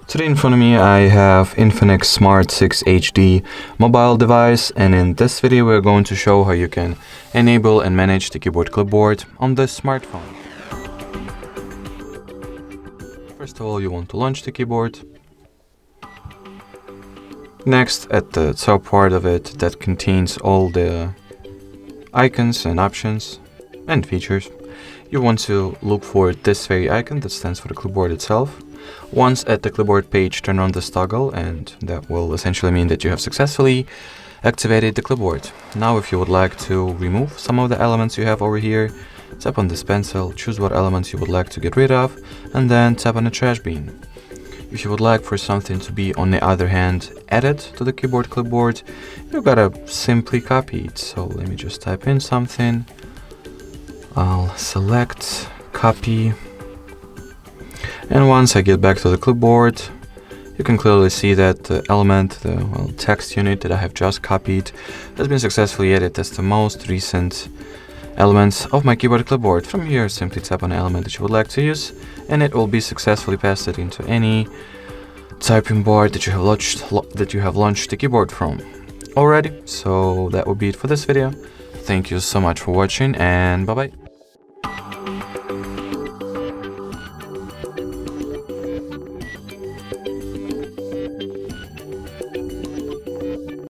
Today in front of me I have INFINIX Smart 6 HD mobile device, and in this video we're going to show how you can enable and manage the keyboard clipboard on this smartphone. First of all, you want to launch the keyboard. Next, at the top part of it that contains all the icons and options and features, you want to look for this very icon that stands for the clipboard itself. Once at the clipboard page, turn on this toggle, and that will essentially mean that you have successfully activated the clipboard. Now, if you would like to remove some of the elements you have over here, tap on this pencil, choose what elements you would like to get rid of, and then tap on the trash bin. If you would like for something to be, on the other hand, added to the keyboard clipboard, you gotta simply copy it. So let me just type in something. I'll select, copy. And once I get back to the clipboard, you can clearly see that the element, the text unit that I have just copied, has been successfully added as the most recent elements of my keyboard clipboard. From here, simply tap on the element that you would like to use, and it will be successfully passed into any typing board that you have launched the keyboard from. Alrighty, so that would be it for this video. Thank you so much for watching, and bye bye.